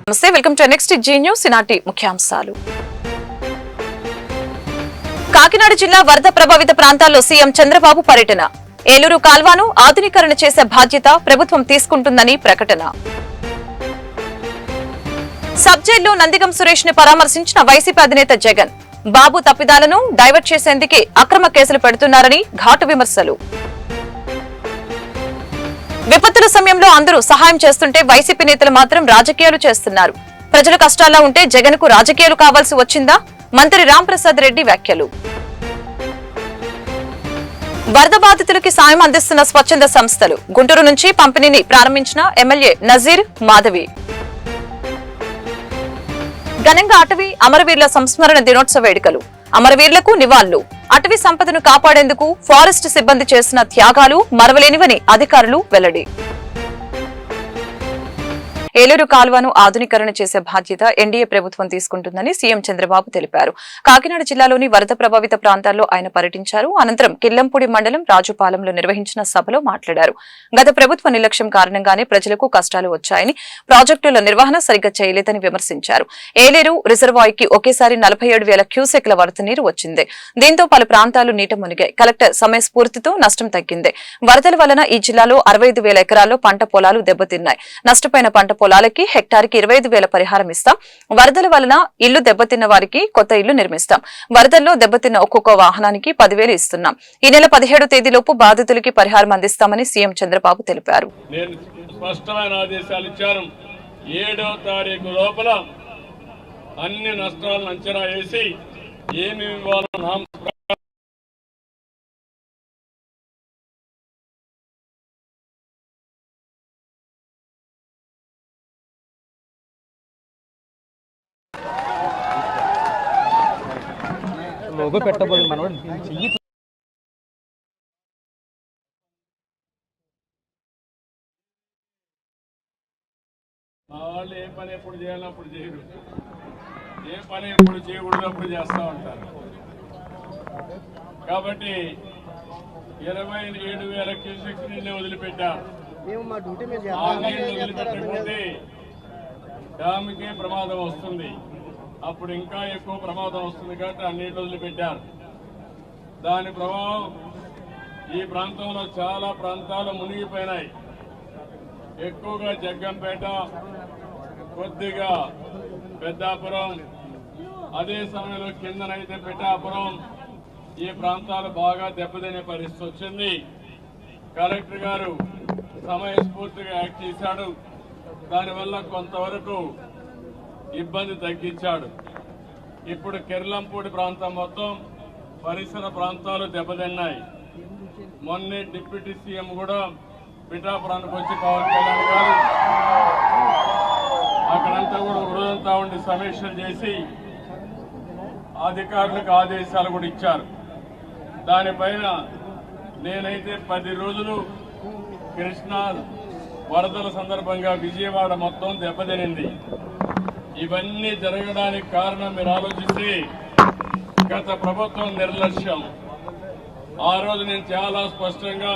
నమస్తే, welcome to next Zee news. ఈనాటి ముఖ్యాంశాలు. కాకినాడ జిల్లా వరద ప్రభావిత ప్రాంతాల్లో సీఎం చంద్రబాబు పర్యటన. ఏలూరు కాల్వను ఆధునీకరణ చేసే బాధ్యత ప్రభుత్వం తీసుకుంటుందని ప్రకటన. సబ్ జైల్లో నందిగం సురేష్ ని పరామర్శించిన వైసీపీ అధినేత జగన్. బాబు తప్పిదాలను డైవర్ట్ చేసేందుకే అక్రమ కేసులు పెడుతున్నారని ఘాటు విమర్శలు. విపత్తుల సమయంలో అందరూ సహాయం చేస్తుంటే వైసీపీ నేతలు మాత్రం రాజకీయాలు చేస్తున్నారు. ప్రజల కష్టాల్లో ఉంటే జగన్ కు రాజకీయాలు కావాల్సి వచ్చిందా? మంత్రి రాంప్రసాద్ రెడ్డి వ్యాఖ్యలు. వరద బాధితులకి సాయం అందిస్తున్న స్వచ్ఛంద సంస్థలు. గుంటూరు నుంచి పంపిణీని ప్రారంభించిన ఎమ్మెల్యే నజీర్ మాధవి. ఘనంగా అటవీ అమరవీరుల సంస్మరణ దినోత్సవ వేడుకలు. అమరవీరులకు నివాళులు. అటవీ సంపదను కాపాడేందుకు ఫారెస్ట్ సిబ్బంది చేసిన త్యాగాలు మరవలేనివని అధికారులు వెల్లడి. ఏలూరు కాల్వను ఆధునీకరణ చేసే బాధ్యత ఎన్డీఏ ప్రభుత్వం తీసుకుంటుందని సీఎం చంద్రబాబు తెలిపారు. కాకినాడ జిల్లాలోని వరద ప్రభావిత ప్రాంతాల్లో ఆయన పర్యటించారు. అనంతరం కిల్లంపూడి మండలం రాజుపాలెంలో నిర్వహించిన సభలో మాట్లాడారు. గత ప్రభుత్వ నిర్లక్ష్యం కారణంగానే ప్రజలకు కష్టాలు వచ్చాయని, ప్రాజెక్టుల నిర్వహణ సరిగ్గా చేయలేదని విమర్శించారు. ఏలేరు రిజర్వాయర్కి ఒకేసారి 47,000 క్యూసెక్ల వరద నీరు వచ్చింది. దీంతో పలు ప్రాంతాలు నీట మునిగాయి. కలెక్టర్ సమయస్ఫూర్తితో నష్టం తగ్గింది. వరదల వలన ఈ జిల్లాలో 65,000 ఎకరాల్లో పంట పొలాలు దెబ్బతిన్నాయి. నష్టపోయిన పంట పొలాలకి హెక్టార్కి 25,000 పరిహారం ఇస్తాం. వరదల వలన ఇల్లు దెబ్బతిన్న వారికి కొత్త ఇల్లు నిర్మిస్తాం. వరదల్లో దెబ్బతిన్న ఒక్కొక్క వాహనానికి 10,000 ఇస్తున్నాం. ఈ నెల 17వ తేదీలోపు బాధితులకి పరిహారం అందిస్తామని సీఎం చంద్రబాబు తెలిపారు. నేను స్పష్టమైన ఆదేశాలు ఇచ్చాను. 7వ తారీఖు లోపల అన్ని నష్టాలను అంచనా వేసి ఏమి ఇవ్వాలో లోగో పెట్టబోదు మనోడు చెయ్యి. మా వాళ్ళు ఏ పని ఎప్పుడు చేయాలో అప్పుడు చేయరు, ఏ పని ఎప్పుడు చేయకూడదు అప్పుడు చేస్తూ ఉంటారు. కాబట్టి 27,000 క్యూసెక్స్ నీళ్ళే వదిలిపెట్టారు. ఆ నీళ్ళు వదిలిపెట్టకపోతే డ్యామ్కే ప్రమాదం వస్తుంది. అప్పుడు ఇంకా ఎక్కువ ప్రమాదం వస్తుంది కాబట్టి ఆ నీళ్లు వదిలిపెట్టారు. దాని ప్రభావం ఈ ప్రాంతంలో చాలా ప్రాంతాలు మునిగిపోయినాయి. ఎక్కువగా జగ్గంపేట, కొద్దిగా పెద్దాపురం, అదే సమయంలో కిందనైతే పిఠాపురం, ఈ ప్రాంతాలు బాగా దెబ్బతినే పరిస్థితి వచ్చింది. కలెక్టర్ గారు సమయస్ఫూర్తిగా యాక్ట్ చేశాడు. దానివల్ల కొంతవరకు ఇబ్బంది తగ్గించాడు. ఇప్పుడు కిర్లంపూడి ప్రాంతం మొత్తం పరిసర ప్రాంతాలు దెబ్బతిన్నాయి. మొన్నే డిప్యూటీ సీఎం కూడా పిఠాపురానికి వచ్చి పవన్ కళ్యాణ్ గారు అక్కడంతా కూడా రోజంతా ఉండి సమీక్షలు చేసి అధికారులకు ఆదేశాలు కూడా ఇచ్చారు. దానిపైన నేనైతే 10 రోజులు కృష్ణా వరదల సందర్భంగా విజయవాడ మొత్తం దెబ్బతినింది. ఇవన్నీ జరగడానికి కారణం మీరు ఆలోచిస్తే గత ప్రభుత్వం నిర్లక్ష్యం. ఆ రోజు నేను చాలా స్పష్టంగా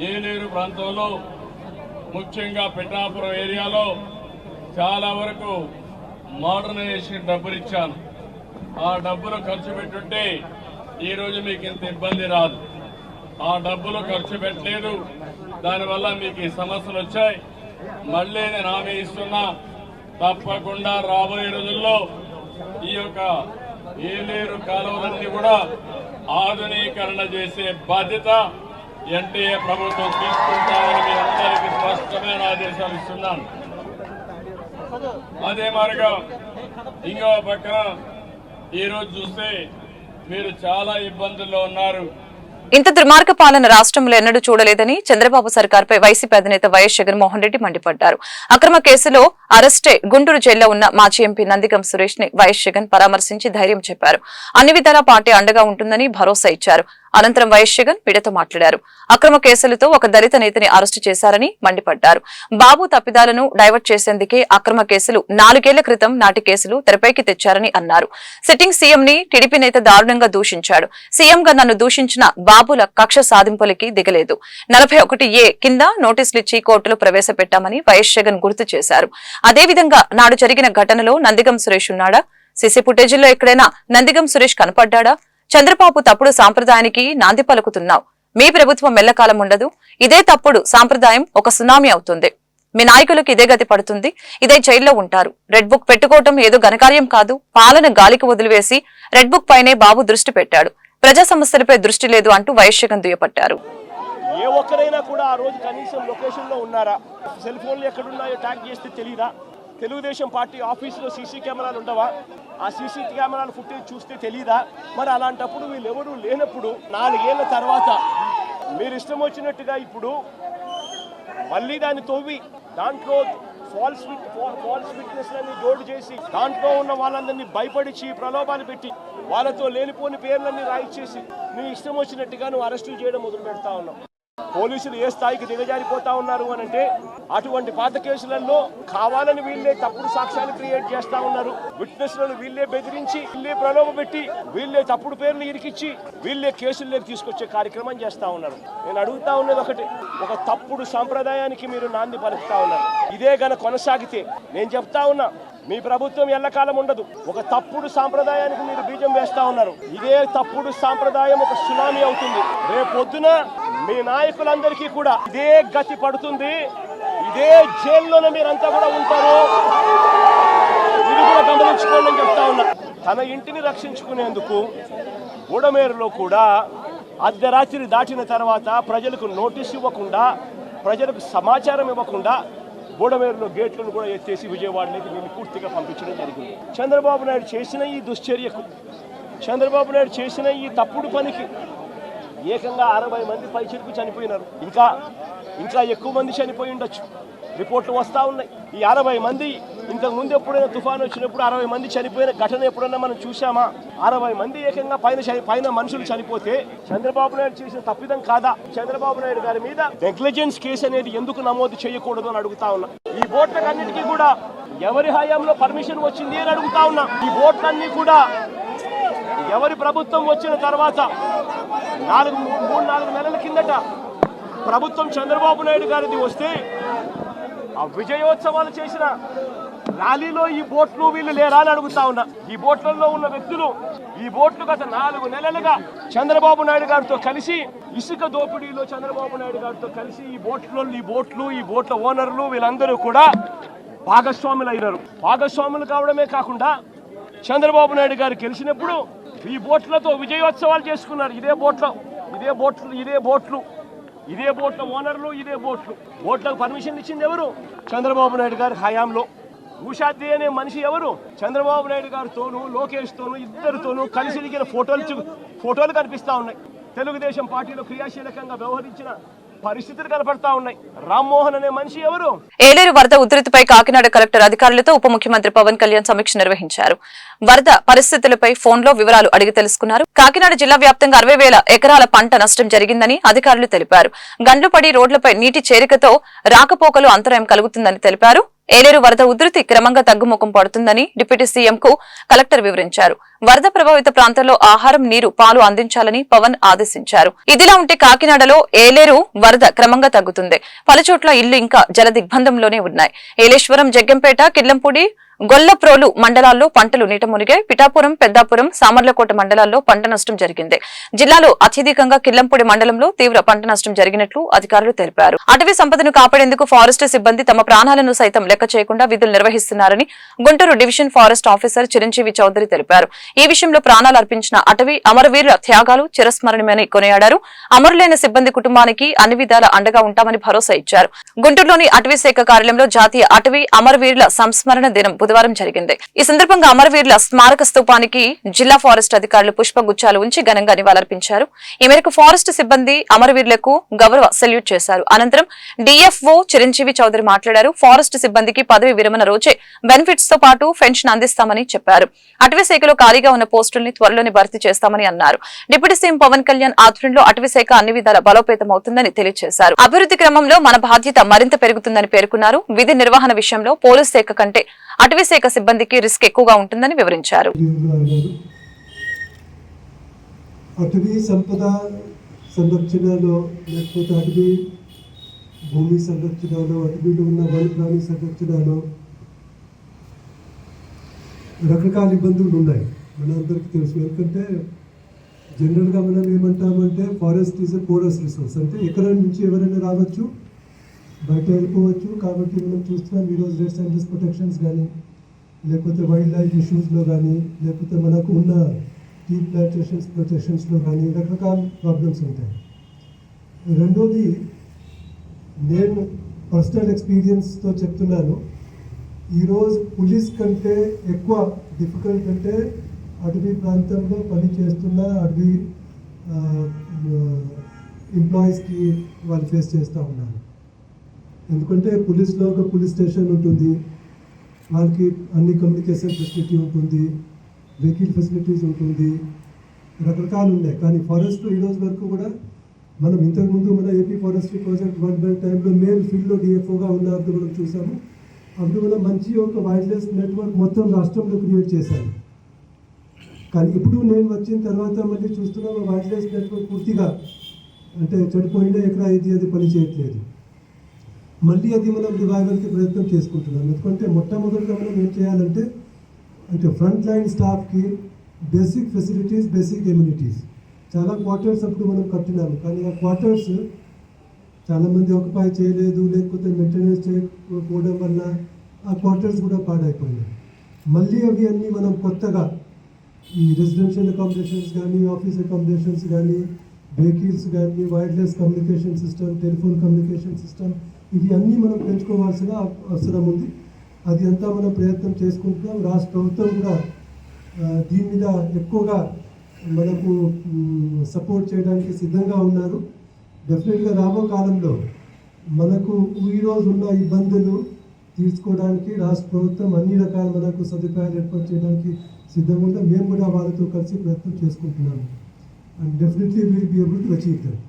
ఏలేరు ప్రాంతంలో, ముఖ్యంగా పిఠాపురం ఏరియాలో చాలా వరకు మోడర్నైజేషన్ డబ్బులు ఇచ్చాను. ఆ డబ్బులు ఖర్చు పెట్టుంటే ఈరోజు మీకు ఇంత ఇబ్బంది రాదు. ఆ డబ్బులు ఖర్చు పెట్టలేదు. దానివల్ల మీకు ఈ సమస్యలు వచ్చాయి. మళ్లీ నేను హామీ ఇస్తున్నా, తప్పకుండా రాబోయే రోజుల్లో ఈ యొక్క ఏలేరు కాలువలన్నీ కూడా ఆధునీకరణ చేసే బాధ్యత ఎన్డీఏ ప్రభుత్వం తీసుకుంటామని మీ అందరికీ స్పష్టమైన ఆదేశాలు ఇస్తున్నాను. అదే మాదిరిగా ఇంకో పక్కన ఈరోజు చూస్తే మీరు చాలా ఇబ్బందుల్లో ఉన్నారు. ఇంత దుర్మార్గ పాలన రాష్ట్రంలో ఎన్నడూ చూడలేదని చంద్రబాబు సర్కార్పై వైసీపీ అధినేత వైఎస్ జగన్మోహన్ రెడ్డి మండిపడ్డారు. అక్రమ కేసులో అరెస్టే గుంటూరు జైల్లో ఉన్న మాజీ ఎంపీ నందిగం సురేష్ ని వైఎస్ జగన్ పరామర్శించి ధైర్యం చెప్పారు. అన్ని విధాలా పార్టీ అండగా ఉంటుందని భరోసా ఇచ్చారు. అనంతరం వైఎస్ జగన్ మీడియాతో మాట్లాడారు. అక్రమ కేసులతో ఒక దళిత నేతని అరెస్టు చేశారని మండిపడ్డారు. బాబు తప్పిదాలను డైవర్ట్ చేసేందుకే అక్రమ కేసులు 4 ఏళ్ల క్రితం నాటి కేసులు తెరపైకి తెచ్చారని అన్నారు. సిట్టింగ్ సీఎం ని టీడీపీ నేత దారుణంగా దూషించాడు. సీఎంగా నన్ను దూషించిన బాబుల కక్ష సాధింపులకి దిగలేదు. 41A కింద నోటీసులు ఇచ్చి కోర్టులో ప్రవేశపెట్టామని వైఎస్ జగన్ గుర్తు చేశారు. అదేవిధంగా నాడు జరిగిన ఘటనలో నందిగం సురేష్ ఉన్నాడా? సీసీ ఫుటేజీల్లో ఎక్కడైనా నందిగం సురేష్ కనపడ్డా? చంద్రబాబు తప్పుడు సాంప్రదాయానికి నాంది పలుకుతున్నావు. మీ ప్రభుత్వం మెల్లకాలం ఉండదు. ఇదే తప్పుడు సాంప్రదాయం ఒక సునామీ అవుతుంది. మీ నాయకులకు ఇదే గతి పడుతుంది. ఇదే జైల్లో ఉంటారు. రెడ్ బుక్ పెట్టుకోవటం ఏదో ఘనకార్యం కాదు. పాలన గాలికి వదిలివేసి రెడ్ బుక్ పైనే బాబు దృష్టి పెట్టాడు. ప్రజా సమస్యలపై దృష్టి లేదు అంటూ వైఎస్ జగన్ దుయ్యపట్టారు. ఏ ఒక్కరైనా కూడా ఆ రోజు కనీసం లొకేషన్ లో ఉన్నారా? సెల్ ఫోన్లు ఎక్కడున్నాయో ట్యాగ్ చేస్తే తెలియదా? తెలుగుదేశం పార్టీ ఆఫీసులో సీసీ కెమెరాలు ఉండవా? ఆ సీసీ కెమెరాల ఫుటేజ్ చూస్తే తెలియదా? మరి అలాంటప్పుడు వీళ్ళెవరూ లేనప్పుడు 4 ఏళ్ల తర్వాత మీరు ఇష్టం వచ్చినట్టుగా ఇప్పుడు మళ్ళీ దాన్ని తవ్వి దాంట్లో ఫాల్స్ విట్నెస్లని జోడు చేసి దాంట్లో ఉన్న వాళ్ళందరినీ భయపడిచి ప్రలోభాలు పెట్టి వాళ్ళతో లేనిపోని పేర్లన్నీ రాయిచ్చేసి నీ ఇష్టం వచ్చినట్టుగా నువ్వు అరెస్టులు చేయడం మొదలు పెడతా ఉన్నావు. పోలీసులు ఏ స్థాయికి దిగజారిపోతా ఉన్నారు అని అంటే అటువంటి పాత కేసులలో కావాలని వీళ్ళే తప్పుడు సాక్ష్యాలు క్రియేట్ చేస్తా ఉన్నారు. విట్నెస్లను వీళ్ళే బెదిరించి వీళ్ళే ప్రలోభ పెట్టి వీళ్ళే తప్పుడు పేర్లు ఇరికిచ్చి వీళ్ళే కేసుల్లోకి తీసుకొచ్చే కార్యక్రమం చేస్తా ఉన్నారు. నేను అడుగుతా ఉన్నది ఒకటి, ఒక తప్పుడు సాంప్రదాయానికి మీరు నాంది పలుకుతా ఉన్నారు. ఇదే గన కొనసాగితే నేను చెప్తా ఉన్నా మీ ప్రభుత్వం ఎల్లకాలం ఉండదు. ఒక తప్పుడు సాంప్రదాయానికి మీరు బీజం వేస్తా ఉన్నారు. ఇదే తప్పుడు సాంప్రదాయం ఒక సునామీ అవుతుంది. రేపొద్దున మీ నాయకులందరికీ కూడా ఇదే గతి పడుతుంది. ఇదే జైల్లోనే మీరంతా కూడా ఉంటారు. ఇది కూడా గమనించుకోండి అని చెప్తా ఉన్నా. తన ఇంటిని రక్షించుకునేందుకు బుడమేరులో కూడా అర్ధరాత్రి దాటిన తర్వాత ప్రజలకు నోటీస్ ఇవ్వకుండా, ప్రజలకు సమాచారం ఇవ్వకుండా బుడమేరులో గేట్లను కూడా ఎత్తేసి విజయవాడలోకి వీళ్ళు పూర్తిగా పంపించడం జరిగింది. చంద్రబాబు నాయుడు చేసిన ఈ దుశ్చర్యకు, చంద్రబాబు నాయుడు చేసిన ఈ తప్పుడు పనికి ఏకంగా 60 మంది పైచిలకు చనిపోయినారు. ఇంకా ఎక్కువ మంది చనిపోయి ఉండొచ్చు. రిపోర్ట్లు వస్తూ ఉన్నాయి. ఈ 60 మంది ఇంతకు ముందు ఎప్పుడైనా తుఫాను వచ్చినప్పుడు 60 మంది చనిపోయిన ఘటన ఎప్పుడైనా మనం చూసామా? 60 మంది ఏకంగా పైన మనుషులు చనిపోతే చంద్రబాబు నాయుడు చేసిన తప్పిదం కాదా? చంద్రబాబు నాయుడు గారి మీద నెగ్లిజెన్స్ కేసు అనేది ఎందుకు నమోదు చేయకూడదు అని అడుగుతా ఉన్నా. ఈ బోట్లకన్నిటికీ కూడా ఎవరి హయాంలో పర్మిషన్ వచ్చింది అని అడుగుతా ఉన్నా. ఈ బోట్లన్నీ కూడా ఎవరి ప్రభుత్వం వచ్చిన తర్వాత 3-4 నెలల కిందట ప్రభుత్వం చంద్రబాబు నాయుడు గారిది వస్తే ఆ విజయోత్సవాలు చేసిన ర్యాలీలో ఈ బోట్లు వీళ్ళు లేరా అని అడుగుతా ఉన్నా. ఈ బోట్లలో ఉన్న వ్యక్తులు ఈ బోట్లు గత 4 నెలలుగా చంద్రబాబు నాయుడు గారితో కలిసి ఇసుక దోపిడీలో చంద్రబాబు నాయుడు గారితో కలిసి ఈ బోట్ల ఓనర్లు వీళ్ళందరూ కూడా భాగస్వాములు అయినారు. భాగస్వాములు కావడమే కాకుండా చంద్రబాబు నాయుడు గారు గెలిచినప్పుడు ఈ బోట్లతో విజయోత్సవాలు చేసుకున్నారు. ఇదే బోట్ల ఓనర్లు, ఇదే బోట్లకు పర్మిషన్ ఇచ్చింది ఎవరు? చంద్రబాబు నాయుడు గారి హయాంలో. ఉషాద్రి అనే మనిషి ఎవరు? చంద్రబాబు నాయుడు గారితోనూ లోకేష్ తోనూ ఇద్దరితోనూ కలిసి దిగిన ఫోటోలు కనిపిస్తా ఉన్నాయి. తెలుగుదేశం పార్టీలో క్రియాశీలకంగా వ్యవహరించిన పరిస్థితులు కనపడతా ఉన్నాయి. రామ్మోహన్ అనే మనిషి ఎవరు? ఏలేరు వరద ఉధృతిపై కాకినాడ కలెక్టర్ అధికారులతో ఉప ముఖ్యమంత్రి పవన్ కళ్యాణ్ సమీక్ష నిర్వహించారు. వరద పరిస్థితులపై ఫోన్లో వివరాలు అడిగి తెలుసుకున్నారు. కాకినాడ జిల్లా వ్యాప్తంగా 60,000 ఎకరాల పంట నష్టం జరిగిందని అధికారులు తెలిపారు. గండ్లుపడి రోడ్లపై నీటి చేరికతో రాకపోకలు అంతరాయం కలుగుతుందని తెలిపారు. ఏలేరు వరద ఉధృతి క్రమంగా తగ్గుముఖం పడుతుందని డిప్యూటీ సీఎంకు కలెక్టర్ వివరించారు. వరద ప్రభావిత ప్రాంతాల్లో ఆహారం, నీరు, పాలు అందించాలని పవన్ ఆదేశించారు. ఇదిలా ఉంటే కాకినాడలో ఏలేరు వరద క్రమంగా తగ్గుతుంది. పలుచోట్ల ఇళ్లు ఇంకా జల దిగ్బంధంలోనే ఉన్నాయి. ఏలేశ్వరం, జగ్గంపేట, కిల్లంపూడి, గొల్లప్రోలు మండలాల్లో పంటలు నీట మునిగాయి. పిఠాపురం, పెద్దాపురం, సామర్లకోట మండలాల్లో పంట నష్టం జరిగింది. జిల్లాలో అత్యధికంగా కిల్లంపూడి మండలంలో తీవ్ర పంట నష్టం జరిగినట్లు అధికారులు తెలిపారు. అటవీ సంపదను కాపాడేందుకు ఫారెస్ట్ సిబ్బంది తమ ప్రాణాలను సైతం లెక్క చేయకుండా విధులు నిర్వహిస్తున్నారని Guntur division forest officer Chiranjeevi Chowdary తెలిపారు. ఈ విషయంలో ప్రాణాలు అర్పించిన అటవీ అమరవీరుల త్యాగాలు చిరస్మరణీయమని కొనియాడారు. అమరులైన సిబ్బంది కుటుంబానికి అన్ని విధాల అండగా ఉంటామని భరోసా ఇచ్చారు. గుంటూరులోని అటవీ శాఖ కార్యాలయంలో జాతీయ అటవీ అమరవీరుల సంస్మరణ దినం బుధవారం జరిగింది. ఈ సందర్భంగా అమరవీరుల స్మారక స్తూపానికి జిల్లా ఫారెస్ట్ అధికారులు పుష్పగుచ్చాలు ఉంచి ఘనంగా నివాళులర్పించారు. ఈ మేరకు ఫారెస్ట్ సిబ్బంది అమరవీరులకు గౌరవ సెల్యూట్ చేశారు. అనంతరం డిఎఫ్ఓ చిరంజీవి చౌదరి మాట్లాడారు. ఫారెస్ట్ సిబ్బందికి పదవి విరమణ రోజే బెనిఫిట్స్ తో పాటు పెన్షన్ అందిస్తామని చెప్పారు. అటవీ శాఖలో ఖాళీ ఖాళీగా ఉన్న పోస్టుల్ని త్వరలోనే భర్తీ చేస్తామని అన్నారు. డిప్యూటీ సీఎం పవన్ కళ్యాణ్ ఆధ్వర్యంలో అటవీశాఖ అన్ని విధాల బలోపేతమవుతుందని తెలియజేశారు. అభివృద్ధి క్రమంలో మన బాధ్యత మరింత పెరుగుతుందని పేర్కొన్నారు. విధి నిర్వహణ విషయంలో పోలీస్ శాఖ కంటే అటవీశాఖ సిబ్బందికి రిస్క్ ఎక్కువగా ఉంటుందని వివరించారు. అటవీ సంపద సంరక్షణలో లేకపోతే అటవీ భూమి సంరక్షణలో అటవీలో ఉన్న వన్యప్రాణి సంరక్షణలో రకరకాల ఇబ్బందులు ఉన్నాయి. మనందరికీ తెలుసు. ఎందుకంటే జనరల్గా మనం ఏమంటామంటే forest is a porous resource, అంటే ఎక్కడ నుంచి ఎవరైనా రావచ్చు, బయట వెళ్ళిపోవచ్చు. కాబట్టి మనం చూస్తున్నాం ఈరోజు రెడ్స్ అండ్ ప్రొటెక్షన్స్ కానీ, లేకపోతే వైల్డ్ లైఫ్ ఇష్యూస్లో కానీ, లేకపోతే మనకు ఉన్న టీ ప్లాంటేషన్స్ ప్రొటెక్షన్స్లో కానీ రకరకాల ప్రాబ్లమ్స్ ఉంటాయి. రెండోది, నేను పర్సనల్ ఎక్స్పీరియన్స్తో చెప్తున్నాను, ఈరోజు పోలీస్ కంటే ఎక్కువ డిఫికల్ట్ అంటే అటవీ ప్రాంతంలో పని చేస్తున్న అటవీ ఎంప్లాయీస్కి వాళ్ళు ఫేస్ చేస్తూ ఉన్నారు. ఎందుకంటే పోలీస్లో ఒక పోలీస్ స్టేషన్ ఉంటుంది, వాళ్ళకి అన్ని కమ్యూనికేషన్ ఫెసిలిటీ ఉంటుంది, వెహికల్ ఫెసిలిటీస్ ఉంటుంది, రకరకాలు ఉన్నాయి. కానీ ఫారెస్ట్లో ఈరోజు వరకు కూడా మనం ఇంతకుముందు మన ఏపీ ఫారెస్ట్రీ ప్రాజెక్ట్ 1 టైంలో మేల్ ఫీల్డ్లో డిఎఫ్ఓగా ఉన్నప్పుడు మనం చూసాము. అప్పుడు మనం మంచి ఒక వైల్డ్ లైఫ్ నెట్వర్క్ మొత్తం రాష్ట్రంలో క్రియేట్ చేశాము. కానీ ఇప్పుడు నేను వచ్చిన తర్వాత మళ్ళీ చూస్తున్నాం వైల్డ్ లైఫ్ నెట్వర్క్ పూర్తిగా అంటే చెడిపోయిందా, ఎక్కడ అది పని చేయట్లేదు. మళ్ళీ అది మనం రివైవల్కి ప్రయత్నం చేసుకుంటున్నాం. ఎందుకంటే మొట్టమొదటిగా మనం ఏం చేయాలంటే అంటే ఫ్రంట్ లైన్ స్టాఫ్కి బేసిక్ ఫెసిలిటీస్, బేసిక్ ఎమ్యూనిటీస్, చాలా క్వార్టర్స్ అప్పుడు మనం కట్టినాము. కానీ ఆ క్వార్టర్స్ చాలామంది ఆక్యుపై చేయలేదు, లేకపోతే మెయింటెనెన్స్ చేయకపోవడం వల్ల ఆ క్వార్టర్స్ కూడా పాడైపోయినాయి. మళ్ళీ అవి అన్నీ మనం కొత్తగా ఈ రెసిడెన్షియల్ అకామిడేషన్స్ కానీ, ఆఫీస్ అకామిడేషన్స్ కానీ, వెహికల్స్ కానీ, wireless communication system, telephone communication system, ఇవి అన్నీ మనం పెంచుకోవాల్సిన అవసరం ఉంది. అది అంతా మనం ప్రయత్నం చేసుకుంటున్నాం. రాష్ట్ర ప్రభుత్వం కూడా దీని మీద ఎక్కువగా మనకు సపోర్ట్ చేయడానికి సిద్ధంగా ఉన్నారు. డెఫినెట్గా రాబో కాలంలో మనకు ఈరోజు ఉన్న ఇబ్బందులు తీర్చుకోవడానికి రాష్ట్ర ప్రభుత్వం అన్ని రకాల మనకు సదుపాయాలు ఏర్పాటు చేయడానికి సిద్ధంగా ఉందా. మేము కూడా వాళ్ళతో కలిసి ప్రయత్నం చేసుకుంటున్నాము. And definitely will be able to achieve that.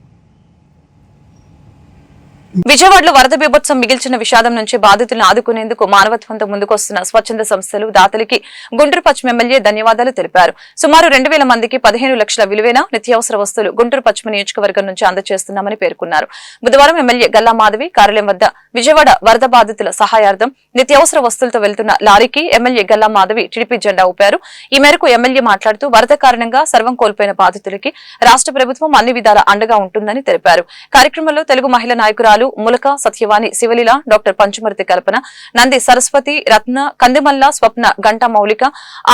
విజయవాడలో వరద బీభత్సం మిగిల్చిన విషాదం నుంచి బాధితులను ఆదుకునేందుకు మానవత్వంతో ముందుకొస్తున్న స్వచ్ఛంద సంస్థలు, దాతలకి గుంటూరు పశ్చిమ ఎమ్మెల్యే ధన్యవాదాలు తెలిపారు. సుమారు 2,000 మందికి 15 లక్షల విలువైన నిత్యావసర వస్తువులు గుంటూరు పశ్చిమ నియోజకవర్గం నుంచి అందజేస్తున్నామని పేర్కొన్నారు. బుధవారం ఎమ్మెల్యే గల్లా మాధవి కార్యాలయం వద్ద విజయవాడ వరద బాధితుల సహాయార్థం నిత్యావసర వస్తువులతో వెళ్తున్న లారీకి ఎమ్మెల్యే గల్లా మాధవి టీడీపీ జెండా ఊపారు. ఈ మేరకు ఎమ్మెల్యే మాట్లాడుతూ వరద కారణంగా సర్వం కోల్పోయిన బాధితులకి రాష్ట్ర ప్రభుత్వం అన్ని విధాల అండగా ఉంటుందని తెలిపారు. కార్యక్రమంలో తెలుగు మహిళా నాయకురాలు ములక సత్యవాణి, శివలీల, డాక్టర్ పంచుమర్తి కల్పన, నంది సరస్వతి, రత్న, కందిమల్ల, స్వప్న, గంటా మౌలిక,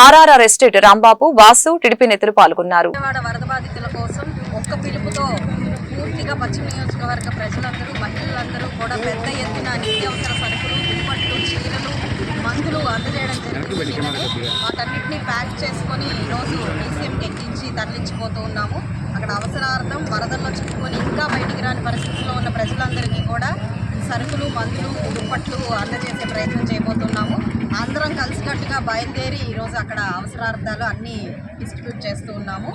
ఆర్ఆర్ఆర్ ఎస్టేట్ రాంబాబు, వాసు, టీడీపీ నేతలు పాల్గొన్నారు. వరద బాధితుల కోసం ఒక్క పిలుపుతో పూర్తిగా పశ్చిమ నియోజకవర్గ ప్రజలందరూ, మహిళలందరూ కూడా పెద్ద ఎత్తున నిత్యావసర సరుకులు, దుప్పట్లు, చీరలు, మందులు అందజేయడం జరిగింది. వాటన్నిటిని ప్యాక్ చేసుకొని ఈరోజు డీసీఎంకి ఎక్కించి తరలించిపోతూ ఉన్నాము. అక్కడ అవసరార్థం వరదల్లో చిక్కుకొని ఇంకా బయటికి రాని పరిస్థితుల్లో ఉన్న ప్రజలందరికీ కూడా సరుకులు, మందులు, దుప్పట్లు అందజేసే ప్రయత్నం చేయబోతున్నాము. అందరం కలిసికట్టుగా బయలుదేరి ఈరోజు అక్కడ అవసరార్థాలు అన్నీ డిస్ట్రిబ్యూట్ చేస్తూ ఉన్నాము.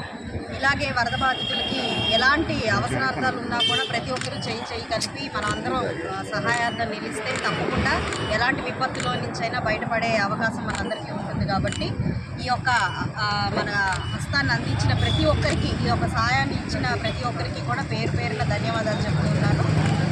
ఇలాగే వరద బాధితులకి ఎలాంటి అవసరార్థాలు ఉన్నా కూడా ప్రతి ఒక్కరూ చేయి కలిపి మనం అందరం సహాయార్థం నిలిస్తే తప్పకుండా ఎలాంటి విపత్తులో నుంచైనా బయటపడే అవకాశం మనందరికీ ఉంటుంది. కాబట్టి ఈ యొక్క మన హస్తాన్ని అందించిన ప్రతి ఒక్కరికి, ఈ యొక్క సహాయాన్ని ఇచ్చిన ప్రతి ఒక్కరికి కూడా పేరు పేరున ధన్యవాదాలు చెప్తున్నాను.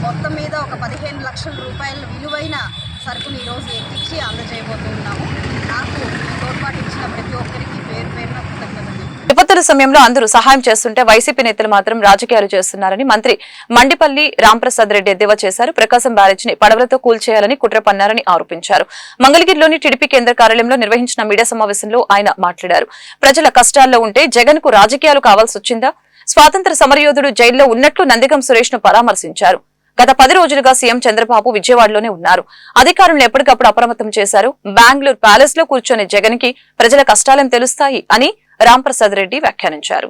మొత్తం మీద ఒక 15 లక్షల రూపాయల విలువైన సరుకులు ఈరోజు ఎక్కించి అందజేయబోతున్నాము. నాకు తోడ్పాటు ఇచ్చిన ప్రతి ఒక్కరికి పేరు పేరున కృతజ్ఞతలు. విపత్తుల సమయంలో అందరూ సహాయం చేస్తుంటే వైసీపీ నేతలు మాత్రం రాజకీయాలు చేస్తున్నారని మంత్రి మండిపల్లి రాంప్రసాద్ రెడ్డి ఎద్దేవా చేశారు. ప్రకాశం బ్యారేజ్ ని పడవలతో కూల్చేయాలని కుట్ర పన్నారని ఆరోపించారు. మంగళగిరిలోని టీడీపీ కేంద్ర కార్యాలయంలో నిర్వహించిన మీడియా సమావేశంలో ఆయన మాట్లాడారు. ప్రజల కష్టాల్లో ఉంటే జగన్ కు రాజకీయాలు కావాల్సి వచ్చిందా? స్వాతంత్ర సమరయోధుడు జైల్లో ఉన్నట్లు నందిగం సురేష్ ను పరామర్శించారు. గత 10 రోజులుగా సీఎం చంద్రబాబు విజయవాడలోనే ఉన్నారు. అధికారులను ఎప్పటికప్పుడు అప్రమత్తం చేశారు. బెంగళూరు ప్యాలెస్ లో కూర్చొని జగన్ కి ప్రజల కష్టాలేం తెలుస్తాయి అని రాంప్రసాద్ రెడ్డి వ్యాఖ్యానించారు.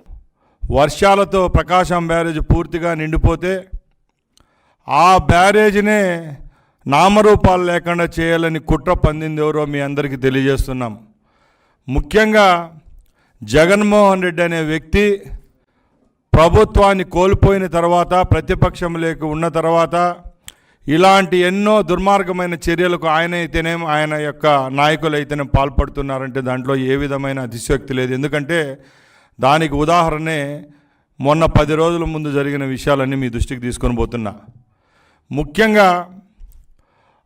వర్షాలతో ప్రకాశం బ్యారేజ్ పూర్తిగా నిండిపోతే ఆ బ్యారేజ్నే నామరూపాలు లేకుండా చేయాలని కుట్ర పందింది ఎవరో మీ అందరికీ తెలియజేస్తున్నాం. ముఖ్యంగా జగన్మోహన్ రెడ్డి అనే వ్యక్తి ప్రభుత్వాన్ని కోల్పోయిన తర్వాత, ప్రతిపక్షంలోకి ఉన్న తర్వాత ఇలాంటి ఎన్నో దుర్మార్గమైన చర్యలకు ఆయన యొక్క నాయకులు అయితేనే పాల్పడుతున్నారంటే దాంట్లో ఏ విధమైన అతిశయోక్తి లేదు. ఎందుకంటే దానికి ఉదాహరణే మొన్న 10 రోజుల ముందు జరిగిన విషయాలన్నీ మీ దృష్టికి తీసుకొని పోతున్నా. ముఖ్యంగా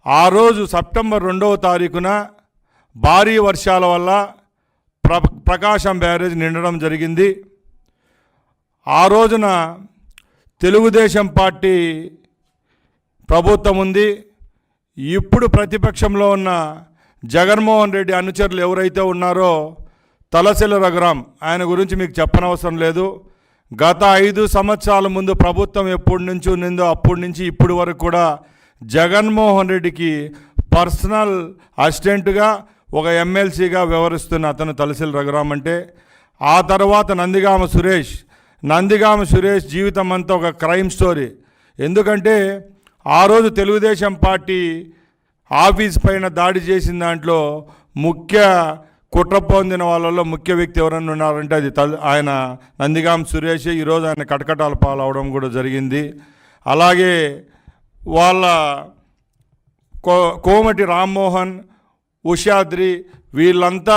ఆ రోజు సెప్టెంబర్ 2వ తారీఖున భారీ వర్షాల వల్ల ప్రకాశం బ్యారేజ్ నిండడం జరిగింది. ఆ రోజున తెలుగుదేశం పార్టీ ప్రభుత్వం ఉంది. ఇప్పుడు ప్రతిపక్షంలో ఉన్న జగన్మోహన్ రెడ్డి అనుచరులు ఎవరైతే ఉన్నారో తలసిల రఘురాం, ఆయన గురించి మీకు చెప్పనవసరం లేదు. గత 5 సంవత్సరాల ముందు ప్రభుత్వం ఎప్పటి నుంచి ఉన్నదో అప్పటి నుంచి ఇప్పటి వరకు కూడా జగన్మోహన్ రెడ్డికి పర్సనల్ అసిస్టెంట్గా ఒక ఎమ్మెల్సీగా వ్యవహరిస్తున్న అతను తలసిల రఘురాం అంటే. ఆ తర్వాత నందిగామ సురేష్ జీవితం అంతా ఒక క్రైమ్ స్టోరీ. ఎందుకంటే ఆ రోజు తెలుగుదేశం పార్టీ ఆఫీస్ పైన దాడి చేసిన దాంట్లో ముఖ్య కుట్ర పొందిన వాళ్ళలో ముఖ్య వ్యక్తి ఎవరన్నా ఉన్నారంటే అది ఆయన నందిగామ సురేష్. ఈరోజు ఆయన కటకటాల పాలవడం కూడా జరిగింది. అలాగే వాళ్ళ కోమటి రామ్మోహన్, ఉషాద్రి వీళ్ళంతా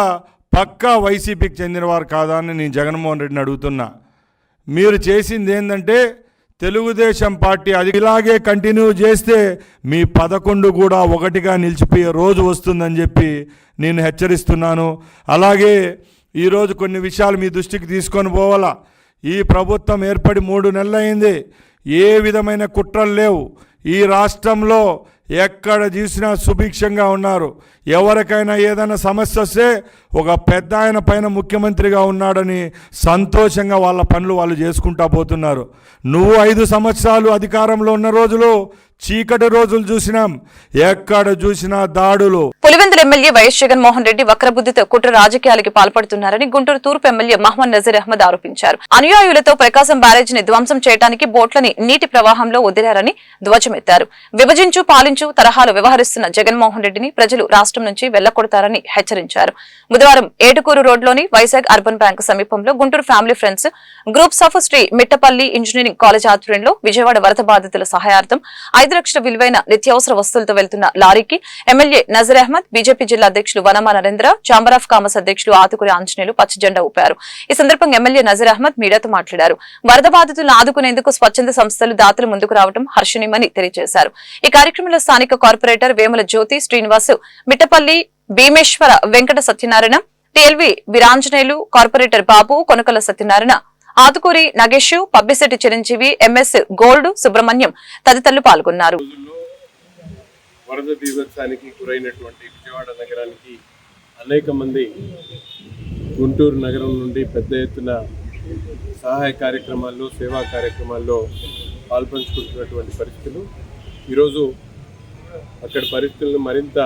పక్కా వైసీపీకి చెందినవారు కాదా అని నేను జగన్మోహన్ రెడ్డిని అడుగుతున్నా. మీరు చేసింది ఏంటంటే తెలుగుదేశం పార్టీ అది ఇలాగే కంటిన్యూ చేస్తే మీ 11 కూడా ఒకటిగా నిలిచిపోయే రోజు వస్తుందని చెప్పి నేను హెచ్చరిస్తున్నాను. అలాగే ఈరోజు కొన్ని విషయాలు మీ దృష్టికి తీసుకొని పోవాలా. ఈ ప్రభుత్వం ఏర్పడి 3 నెలలు అయింది. ఏ విధమైన కుట్రలు లేవు. ఈ రాష్ట్రంలో ఎక్కడ చూసినా సుభిక్షంగా ఉన్నారు. ఎవరికైనా ఏదైనా సమస్య వస్తే ఒక పెద్ద ఆయన పైన ముఖ్యమంత్రిగా ఉన్నాడని సంతోషంగా వాళ్ళ పనులు వాళ్ళు చేసుకుంటా పోతున్నారు. నువ్వు 5 సంవత్సరాలు అధికారంలో ఉన్న రోజులు చీకటి రోజులు చూసినాం. ఎక్కడ చూసినా దాడులు. పులివెందుల ఎమ్మెల్యే వైఎస్ జగన్మోహన్ రెడ్డి వక్రబుద్ధితో కుట్ర రాజకీయాలకి పాల్పడుతున్నారని గుంటూరు తూర్పు ఎమ్మెల్యే మహమ్మద్ నజీర్ అహ్మద్ ఆరోపించారు. అనుయాయులతో ప్రకాశం బ్యారేజ్ ని ధ్వంసం చేయడానికి బోట్లని నీటి ప్రవాహంలో వదిలారని ధ్వజమెత్తారు. విభజించు పాలించు తరహాలో వ్యవహరిస్తున్న జగన్మోహన్ రెడ్డిని ప్రజలు రాష్ట్రం నుంచి వెళ్లకొడతారని హెచ్చరించారు. బుధవారం ఏటుకూరు రోడ్లోని వైజాగ్ అర్బన్ బ్యాంక్ సమీపంలో Guntur family friends groups of Shri Mittapalli engineering college ఆధ్వర్యంలో విజయవాడ వరద బాధితుల సహాయార్థం 5 లక్షల విలువైన నిత్యావసర వస్తువులతో వెళ్తున్న లారీకి ఎమ్మెల్యే నజీర్ అహ్మద్, బీజేపీ జిల్లా అధ్యక్షులు Vanama Narendra, chamber of commerce అధ్యక్షులు ఆతుకూరి ఆంజనేయులు పచ్చ జెండా ఊపారు. ఈ సందర్భంగా ఎమ్మెల్యే నజీర్ అహ్మద్ మీడియాతో మాట్లాడారు. వరద బాధితులను ఆదుకునేందుకు స్వచ్ఛంద సంస్థలు దాతలు ముందుకు రావడం హర్షణీయమని తెలియజేశారు. ఈ కార్యక్రమంలో స్థానిక కార్పొరేటర్ వేముల జ్యోతి శ్రీనివాసు, మిట్టపల్లి భీమేశ్వర వెంకట సత్యనారాయణ, టీఎల్వి వీరాంజనేయులు, కార్పొరేటర్ బాబు, కొనకల సత్యనారాయణ, ఆతుకూరి నగేష్, పబ్బిశెట్టి చిరంజీవి, ఎంఎస్ గోల్డ్, సుబ్రహ్మణ్యం తదితరులు పాల్గొన్నారు. వరద బీభత్సానికి గురైనటువంటి విజయవాడ నగరానికి అనేక మంది గుంటూరు నగరం నుండి పెద్ద ఎత్తున సహాయ కార్యక్రమాల్లో, సేవా కార్యక్రమాల్లో పాల్పంచుకుంటున్నటువంటి పరిస్థితులు. ఈరోజు అక్కడ పరిస్థితులను మరింత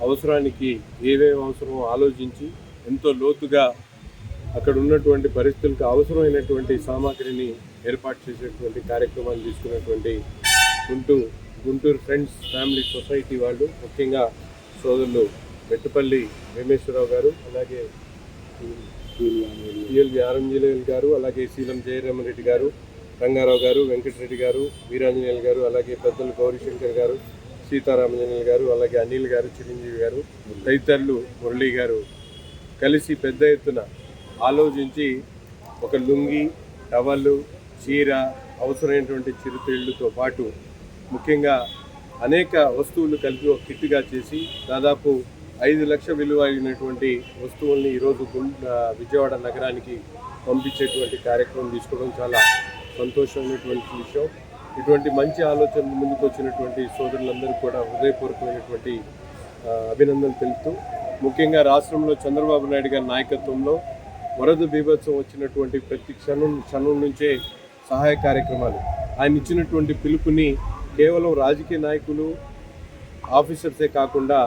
అవసరానికి ఏమేమి అవసరమో ఆలోచించి ఎంతో లోతుగా అక్కడ ఉన్నటువంటి పరిస్థితులకు అవసరమైనటువంటి సామాగ్రిని ఏర్పాటు చేసేటువంటి కార్యక్రమాలు తీసుకున్నటువంటి గుంటూరు ఫ్రెండ్స్ ఫ్యామిలీ సొసైటీ వాళ్ళు, ముఖ్యంగా సోదరులు మెట్టుపల్లి వేమేశ్వరరావు గారు, అలాగే టిఎల్వి ఆరంజనేయులు గారు, అలాగే శీలం జయరామరెడ్డి గారు, రంగారావు గారు, వెంకటరెడ్డి గారు, వీరాంజనేయులు గారు, అలాగే పెద్దలు గౌరీశంకర్ గారు, సీతారామజనేయులు గారు, అలాగే అనిల్ గారు, చిరంజీవి గారు తదితరులు, మురళీ గారు కలిసి పెద్ద ఎత్తున ఆలోచించి ఒక లుంగి, టవళ్ళు, చీర, అవసరమైనటువంటి చిరుతిళ్ళతో పాటు ముఖ్యంగా అనేక వస్తువులు కలిపి ఒక కిట్గా చేసి దాదాపు 5 లక్షల విలువ అయినటువంటి వస్తువుల్ని ఈరోజు విజయవాడ నగరానికి పంపించేటువంటి కార్యక్రమం తీసుకోవడం చాలా సంతోషమైనటువంటి విషయం. ఇటువంటి మంచి ఆలోచనలు ముందుకు వచ్చినటువంటి సోదరులందరూ కూడా హృదయపూర్వకమైనటువంటి అభినందనలు తెలుపుతూ, ముఖ్యంగా రాష్ట్రంలో చంద్రబాబు నాయుడు గారి నాయకత్వంలో వరద బీభత్సం వచ్చినటువంటి ప్రతి క్షణం నుంచే సహాయ కార్యక్రమాలు, ఆయన ఇచ్చినటువంటి పిలుపుని కేవలం రాజకీయ నాయకులు, ఆఫీసర్సే కాకుండా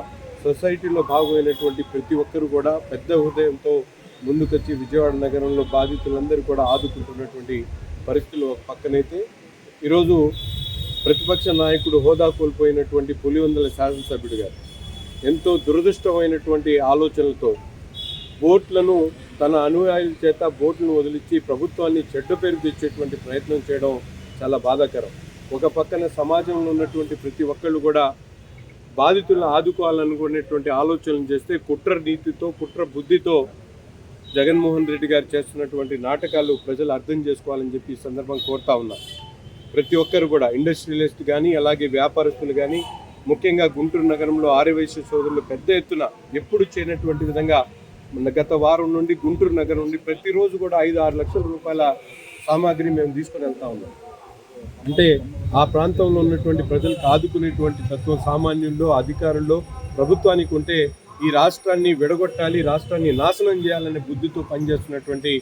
సొసైటీలో భాగమైనటువంటి ప్రతి ఒక్కరు కూడా పెద్ద హృదయంతో ముందుకొచ్చి విజయవాడ నగరంలో బాధితులందరూ కూడా ఆదుకుంటున్నటువంటి పరిస్థితులు ఒక పక్కనైతే, ఈరోజు ప్రతిపక్ష నాయకుడు హోదా కోల్పోయినటువంటి పులివెందుల శాసనసభ్యుడు గారు ఎంతో దురదృష్టమైనటువంటి ఆలోచనలతో బోట్లను తన అనుయాయుల చేత బోట్లను వదిలించి ప్రభుత్వాన్ని చెడ్డ పేరు తెచ్చేటువంటి ప్రయత్నం చేయడం చాలా బాధాకరం. ఒక పక్కన సమాజంలో ఉన్నటువంటి ప్రతి ఒక్కళ్ళు కూడా బాధితులను ఆదుకోవాలనుకునేటువంటి ఆలోచనలు చేస్తే కుట్ర నీతితో కుట్ర బుద్ధితో జగన్మోహన్ రెడ్డి గారు చేస్తున్నటువంటి నాటకాలు ప్రజలు అర్థం చేసుకోవాలని చెప్పి ఈ సందర్భం కోరుతా ఉన్నా. ప్రతి ఒక్కరు కూడా ఇండస్ట్రియలిస్ట్ కానీ అలాగే వ్యాపారస్తులు కానీ ముఖ్యంగా గుంటూరు నగరంలో ఆర్యవైశ్య సోదరులు పెద్ద ఎత్తున ఎప్పుడు చేయనటువంటి విధంగా గత వారం నుండి గుంటూరు నగరం నుండి ప్రతిరోజు కూడా 5-6 లక్షల రూపాయల సామాగ్రి మేము తీసుకుని వెళ్తా ఉన్నాం. అంటే ఆ ప్రాంతంలో ఉన్నటువంటి ప్రజలకు ఆదుకునేటువంటి తత్వం సామాన్యుల్లో అధికారుల్లో ప్రభుత్వానికి ఉంటే ఈ రాష్ట్రాన్ని విడగొట్టాలి, రాష్ట్రాన్ని నాశనం చేయాలనే బుద్ధితో పనిచేస్తున్నటువంటి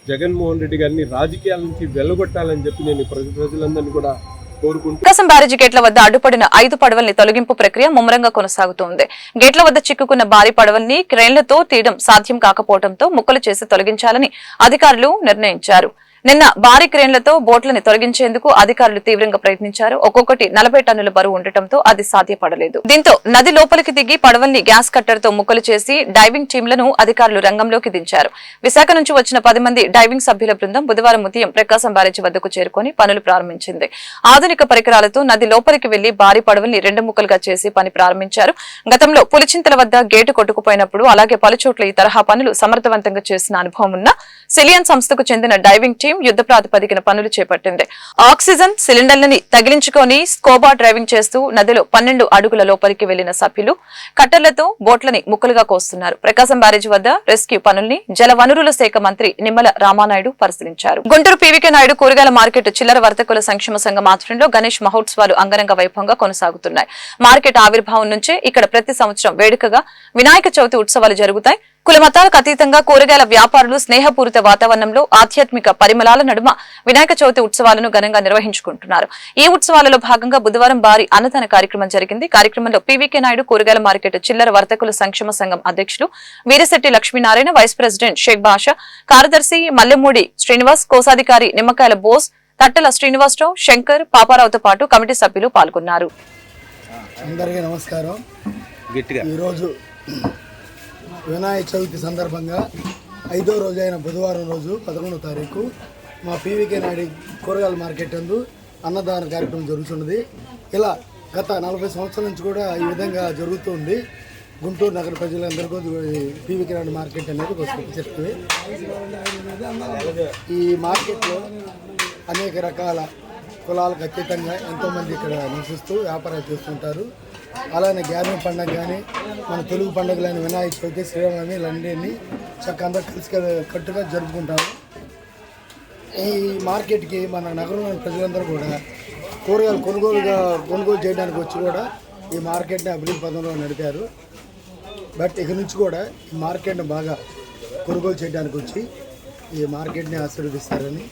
జగన్మోహన్ రెడ్డి గారిని రాజకీయాల నుంచి వెళ్ళగొట్టాలని చెప్పి నేను ప్రజలందరినీ కూడా కోరుకుంటున్నాను. ప్రకాశం బ్యారేజీ గేట్ల వద్ద అడ్డుపడిన 5 పడవల్ని తొలగింపు ప్రక్రియ ముమ్మరంగా కొనసాగుతోంది. గేట్ల వద్ద చిక్కుకున్న భారీ పడవల్ని క్రేన్లతో తీయడం సాధ్యం కాకపోవడంతో ముక్కలు చేసి తొలగించాలని అధికారులు నిర్ణయించారు. నిన్న భారీ క్రేన్లతో బోట్లని తొలగించేందుకు అధికారులు తీవ్రంగా ప్రయత్నించారు. ఒక్కొక్కటి 40 టన్నుల బరువు ఉండటంతో అది సాధ్యపడలేదు. దీంతో నది లోపలికి దిగి పడవల్ని గ్యాస్ కట్టర్ తో ముక్కలు చేసి డైవింగ్ టీంలను అధికారులు రంగంలోకి దించారు. విశాఖ నుంచి వచ్చిన 10 మంది డైవింగ్ సభ్యుల బృందం బుధవారం ఉదయం ప్రకాశం బ్యారేజీ వద్దకు చేరుకుని పనులు ప్రారంభించింది. ఆధునిక పరికరాలతో నది లోపలికి వెళ్లి భారీ పడవల్ని 2 ముక్కలుగా చేసి పని ప్రారంభించారు. గతంలో పులిచింతల వద్ద గేటు కొట్టుకుపోయినప్పుడు అలాగే పలుచోట్ల ఈ తరహా పనులు సమర్థవంతంగా చేసిన అనుభవం ఉన్న సిలియన్ సంస్థకు చెందిన డైవింగ్ టీం యుద్ధ ప్రాతిపదికన పనులు చేపట్టింది. ఆక్సిజన్ సిలిండర్లని తగిలించుకొని స్కోబా డ్రైవింగ్ చేస్తూ నదిలో 12 అడుగుల లోపలికి వెళ్లిన సభ్యులు కట్టర్లతో బోట్లని ముక్కలుగా కోస్తున్నారు. ప్రకాశం బ్యారేజీ వద్ద రెస్క్యూ పనుల్ని జలవనరుల శాఖ మంత్రి నిమ్మల రామానాయుడు పరిశీలించారు. గుంటూరు పీవీకే నాయుడు కూరగాయల మార్కెట్ చిల్లర వర్తకుల సంక్షేమ సంఘం ఆధ్వర్యంలో గణేష్ మహోత్సవాలు అంగరంగ వైభవంగా కొనసాగుతున్నాయి. మార్కెట్ ఆవిర్భావం నుంచే ఇక్కడ ప్రతి సంవత్సరం వేడుకగా వినాయక చవితి ఉత్సవాలు జరుగుతాయి. కుల మతాలకు అతీతంగా కూరగాయల వ్యాపారులు స్నేహపూరిత వాతావరణంలో ఆధ్యాత్మిక పరిమళాల నడుమ వినాయక చవితి ఉత్సవాలను ఘనంగా నిర్వహించుకుంటున్నారు. ఈ ఉత్సవాలలో భాగంగా బుధవారం భారీ అన్నదాన కార్యక్రమం జరిగింది. కార్యక్రమంలో పీవీకే నాయుడు కూరగాయల మార్కెట్ చిల్లర వర్తకుల సంక్షేమ సంఘం అధ్యక్షులు వీరశెట్టి లక్ష్మీనారాయణ, వైస్ ప్రెసిడెంట్ షేక్ బాషా, కార్యదర్శి మల్లెమూడి శ్రీనివాస్, కోశాధికారి నిమ్మకాయల బోస్, తట్టల శ్రీనివాసరావు, శంకర్, పాపారావుతో పాటు కమిటీ సభ్యులు పాల్గొన్నారు. అందరికీ నమస్కారం. ఈరోజు వినాయక చవితి సందర్భంగా 5వ రోజు అయిన బుధవారం రోజు 11వ తారీఖు మా పీవీకే నాయుడు కూరగాయల మార్కెట్ నందు అన్నదాన కార్యక్రమం జరుగుతున్నది. ఇలా గత 40 సంవత్సరాల నుంచి కూడా ఈ విధంగా జరుగుతుంది. గుంటూరు నగర ప్రజలందరికీ పీవీకే నాయుడు మార్కెట్ అనేది ఒక ప్రత్యేకమే. ఈ మార్కెట్లో అనేక రకాల కులాలకు అతీతంగా ఎంతోమంది ఇక్కడ నివసిస్తూ వ్యాపారాలు చేస్తుంటారు. అలానే గ్యారం పండుగ కానీ మన తెలుగు పండుగలైన వినాయక చవితి, శ్రీరామనవమి ఇలాంటివన్నీ చక్కగా అందరూ కలిసి కట్టుగా జరుపుకుంటాము. ఈ మార్కెట్కి మన నగరంలోని ప్రజలందరూ కూడా కూరగాయలు కొనుగోలు చేయడానికి వచ్చి కూడా ఈ మార్కెట్ని అభివృద్ధి పదంలో నడిపారు. బట్ ఇక నుంచి కూడా ఈ మార్కెట్ని బాగా కొనుగోలు చేయడానికి వచ్చి ఈ మార్కెట్ని ఆశీర్వదిస్తారని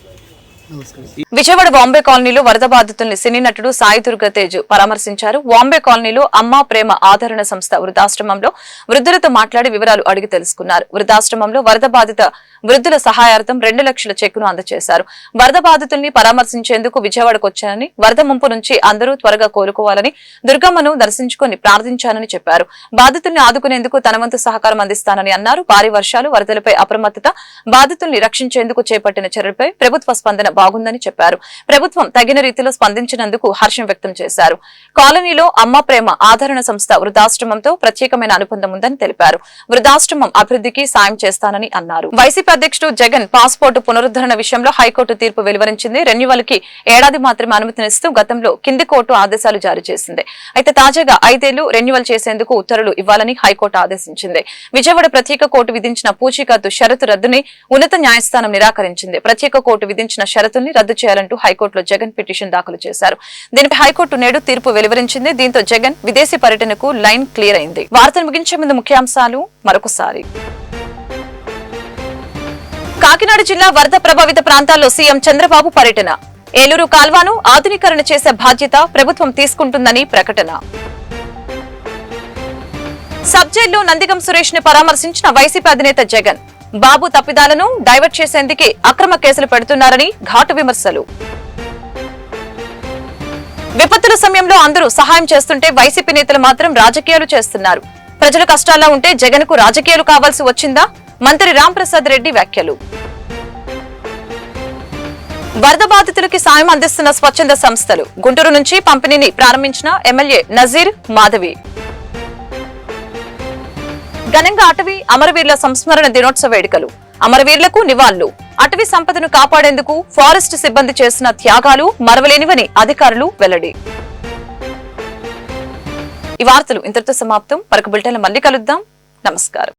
విజయవాడ వాంబే కాలనీలో వరద బాధితుల్ని సినీ నటుడు సాయి దుర్గతేజ్ పరామర్శించారు. వాంబే కాలనీలో అమ్మా ప్రేమ ఆదరణ సంస్థ వృద్ధాశ్రమంలో వృద్ధులతో మాట్లాడి వివరాలు అడిగి తెలుసుకున్నారు. వృద్ధాశ్రమంలో వరద బాధిత వృద్ధుల సహాయార్థం 2 లక్షల చెక్కును అందజేశారు. వరద బాధితుల్ని పరామర్శించేందుకు విజయవాడకు వచ్చానని, వరద ముంపు నుంచి అందరూ త్వరగా కోలుకోవాలని, దుర్గమ్మను దర్శించుకుని ప్రార్థించానని చెప్పారు. బాధితుల్ని ఆదుకునేందుకు తన వంతు సహకారం అందిస్తానని అన్నారు. భారీ వర్షాలు, వరదలపై అప్రమత్తత, బాధితుల్ని రక్షించేందుకు చేపట్టిన చర్యలపై ప్రభుత్వ స్పందన బాగుందని చెప్పారు. ప్రభుత్వం తగిన రీతిలో స్పందించినందుకు హర్షం వ్యక్తం చేశారు. కాలనీలో అమ్మ ప్రేమ ఆదరణ సంస్థ వృద్ధాశ్రమంతో ప్రత్యేకమైన అనుబంధం ఉందని తెలిపారు. వృద్ధాశ్రమం అభివృద్ధికి సాయం చేస్తానని అన్నారు. వైసీపీ అధ్యక్షుడు జగన్ పాస్పోర్టు పునరుద్ధరణ విషయంలో హైకోర్టు తీర్పు వెలువరించింది. రెన్యువల్ కి ఏడాది మాత్రమే అనుమతినిస్తూ గతంలో కింది కోర్టు ఆదేశాలు జారీ చేసింది. అయితే తాజాగా 5 ఏళ్లు రెన్యువల్ చేసేందుకు ఉత్తర్వులు ఇవ్వాలని హైకోర్టు ఆదేశించింది. విజయవాడ ప్రత్యేక కోర్టు విధించిన పూచీకత్తు షరతు రద్దుని ఉన్నత న్యాయస్థానం నిరాకరించింది. ప్రత్యేక కోర్టు విధించిన షరతుల్ని రద్దు చేయాలంటూ హైకోర్టులో జగన్ పిటిషన్ దాఖలు చేశారు. దీనిపై హైకోర్టు నేడు తీర్పు వెలువరించింది. దీంతో జగన్ విదేశీ పర్యటనకు లైన్ క్లియర్ అయింది. వార్తలు ముగించే ముందు ముఖ్యాంశాలు మరొకసారి. కాకినాడ జిల్లా వరద ప్రభావిత ప్రాంతాల్లో సీఎం చంద్రబాబు పర్యటన. ఏలూరు కాల్వను ఆధునీకరణ చేసే బాధ్యత ప్రభుత్వం తీసుకుంటుందని ప్రకటన. సబ్ జైల్లో నందిగం సురేష్ ని పరామర్శించిన వైసీపీ అధినేత జగన్. బాబు తప్పిదాలను డైవర్ట్ చేసేందుకే అక్రమ కేసులు పెడుతున్నారని ఘాటు విమర్శలు. విపత్తుల సమయంలో అందరూ సహాయం చేస్తుంటే వైసీపీ నేతలు మాత్రం రాజకీయాలు చేస్తున్నారు. ప్రజల కష్టాల్లో ఉంటే జగన్ కు రాజకీయాలు కావాల్సి వచ్చిందా? మంత్రి రాంప్రసాద్ రెడ్డి వ్యాఖ్యలు. వరద బాధితులకి సాయం అందిస్తున్న స్వచ్ఛంద సంస్థలు. గుంటూరు నుంచి పంపిణీని ప్రారంభించిన ఎమ్మెల్యే నజీర్ మాధవి. ఘనంగా అటవీ అమరవీరుల సంస్మరణ దినోత్సవ వేడుకలు. అమరవీరులకు నివాళులు. అటవీ సంపదను కాపాడేందుకు ఫారెస్ట్ సిబ్బంది చేసిన త్యాగాలు మరవలేనివని అధికారులు వెల్లడి. ఈ వార్తలు ఇంతటితో సమాప్తం. మరొక బులెటిన్లో మళ్ళీ కలుద్దాం. నమస్కారం.